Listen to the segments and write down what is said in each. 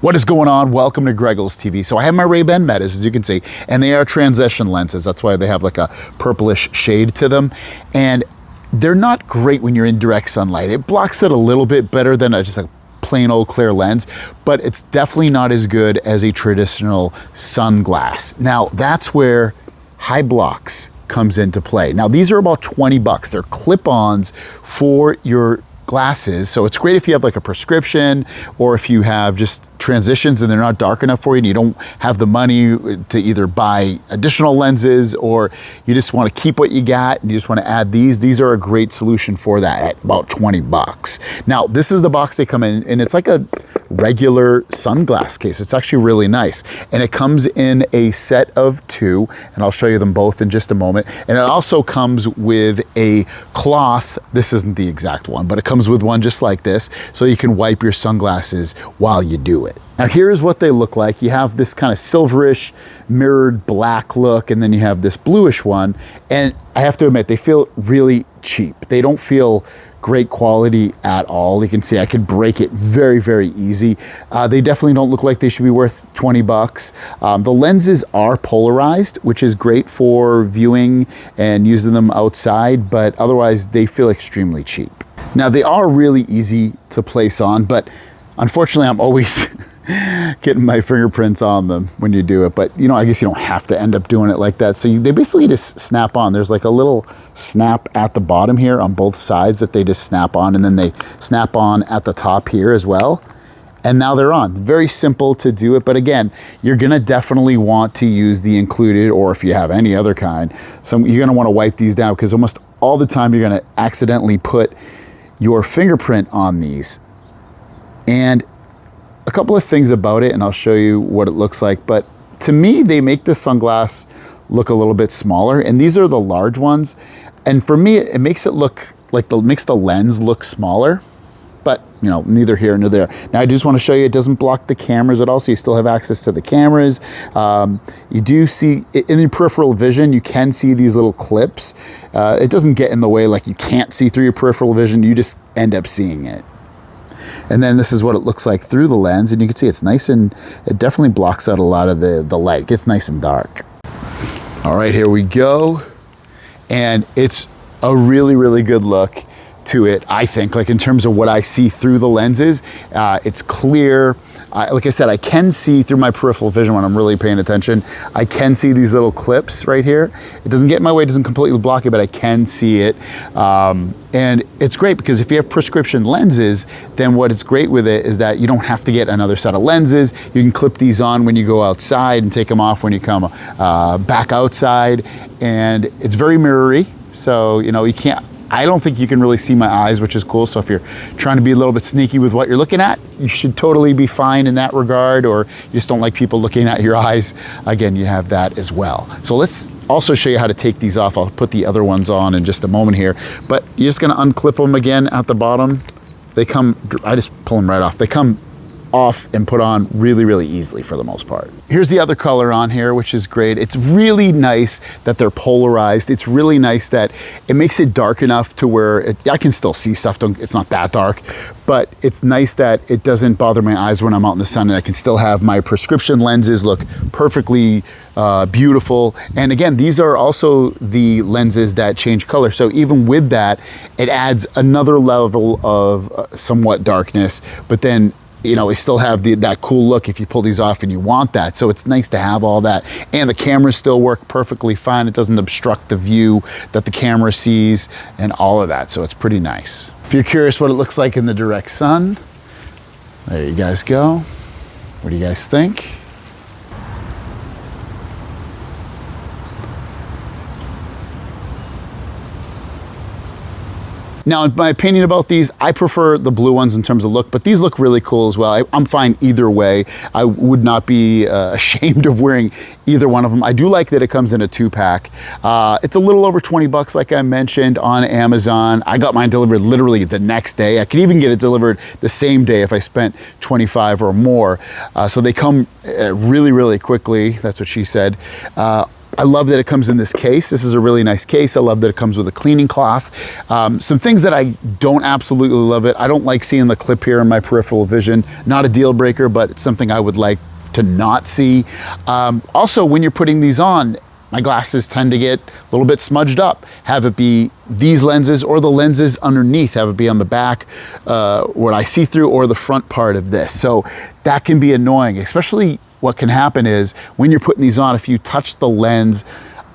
What is going on? Welcome to HIBLOKS TV. So I have my Ray-Ban Metas, as you can see, and they are transition lenses. That's why they have like a purplish shade to them. And they're not great when you're in direct sunlight. It blocks it a little bit better than just a plain old clear lens, but it's definitely not as good as a traditional sunglass. Now, that's where HIBLOKS comes into play. Now, these are about 20 bucks. They're clip-ons for your glasses. So it's great if you have like a prescription or if you have just transitions and they're not dark enough for you and you don't have the money to either buy additional lenses, or you just want to keep what you got and you just want to add these. These are a great solution for that at about 20 bucks. Now, this is the box they come in, and it's like a regular sunglass case. It's actually really nice. And it comes in a set of 2, and I'll show you them both in just a moment. And it also comes with a cloth. This isn't the exact one, but it comes with one just like this, so you can wipe your sunglasses while you do it. Now, here's what they look like. You have this kind of silverish mirrored black look, and then you have this bluish one. And I have to admit, they feel really cheap. They don't feel great quality at all. You can see I could break it very, very easy. They definitely don't look like they should be worth 20 bucks. The lenses are polarized, which is great for viewing and using them outside, but otherwise they feel extremely cheap. Now, they are really easy to place on, but unfortunately I'm always getting my fingerprints on them when you do it. But you know, I guess you don't have to end up doing it like that. So they basically just snap on. There's like a little snap at the bottom here on both sides that they just snap on, and then they snap on at the top here as well. And now they're on. Very simple to do it, but again, you're gonna definitely want to use the included, or if you have any other kind, you're gonna wanna wipe these down, because almost all the time you're gonna accidentally put your fingerprint on these. And a couple of things about it, and I'll show you what it looks like, but to me, they make the sunglass look a little bit smaller, and these are the large ones. And for me, it makes it look like makes the lens look smaller, but you know, neither here nor there. Now, I just want to show you, it doesn't block the cameras at all, so you still have access to the cameras. You do see, in the peripheral vision, you can see these little clips. It doesn't get in the way, like you can't see through your peripheral vision, you just end up seeing it. And then this is what it looks like through the lens, and you can see it's nice, and it definitely blocks out a lot of the light. It gets nice and dark. All right, here we go. And it's a really, really good look to it, I think, like in terms of what I see through the lenses. It's clear. Like I said, I can see through my peripheral vision when I'm really paying attention. I can see these little clips right here. It doesn't get in my way, it doesn't completely block it, but I can see it. And it's great because if you have prescription lenses, then what it's great with it is that you don't have to get another set of lenses. You can clip these on when you go outside and take them off when you come back outside. And it's very mirrory, so you know, I don't think you can really see my eyes, which is cool. So if you're trying to be a little bit sneaky with what you're looking at, you should totally be fine in that regard, or you just don't like people looking at your eyes. Again, you have that as well. So let's also show you how to take these off. I'll put the other ones on in just a moment here, but you're just gonna unclip them again at the bottom. They come, I just pull them right off. They come off and put on really, really easily for the most part. Here's the other color on here, which is great. It's really nice that they're polarized. It's really nice that it makes it dark enough to where I can still see stuff. It's not that dark, but it's nice that it doesn't bother my eyes when I'm out in the sun, and I can still have my prescription lenses look perfectly beautiful. And again, these are also the lenses that change color. So even with that, it adds another level of somewhat darkness, but then you know, we still have that cool look if you pull these off and you want that. So it's nice to have all that. And the cameras still work perfectly fine. It doesn't obstruct the view that the camera sees and all of that. So it's pretty nice. If you're curious what it looks like in the direct sun, there you guys go. What do you guys think? Now, in my opinion about these, I prefer the blue ones in terms of look, but these look really cool as well. I'm fine either way. I would not be ashamed of wearing either one of them. I do like that it comes in a 2-pack. It's a little over 20 bucks, like I mentioned, on Amazon. I got mine delivered literally the next day. I could even get it delivered the same day if I spent 25 or more. So they come really, really quickly. That's what she said. I love that it comes in this case. This is a really nice case. I love that it comes with a cleaning cloth. Some things that I don't absolutely love it. I don't like seeing the clip here in my peripheral vision. Not a deal breaker, but it's something I would like to not see. Also, when you're putting these on, my glasses tend to get a little bit smudged up. Have it be these lenses or the lenses underneath, have it be on the back, what I see through, or the front part of this. So that can be annoying, especially what can happen is when you're putting these on, if you touch the lens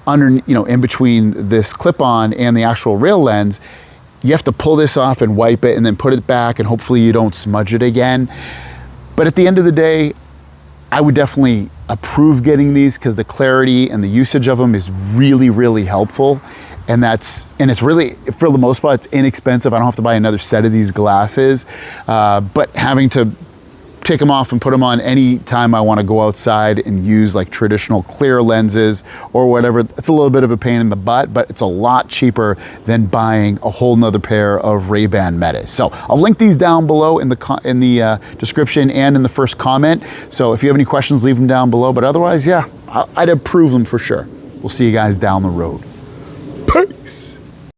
under, in between this clip-on and the actual real lens, you have to pull this off and wipe it and then put it back, and hopefully you don't smudge it again. But at the end of the day, I would definitely approve getting these because the clarity and the usage of them is really, really helpful. And it's really, for the most part, it's inexpensive. I don't have to buy another set of these glasses, but having to take them off and put them on any time I want to go outside and use like traditional clear lenses or whatever, it's a little bit of a pain in the butt, but it's a lot cheaper than buying a whole nother pair of Ray-Ban Metas. So I'll link these down below in the description and in the first comment. So if you have any questions, leave them down below. But otherwise, yeah, I'd approve them for sure. We'll see you guys down the road. Peace.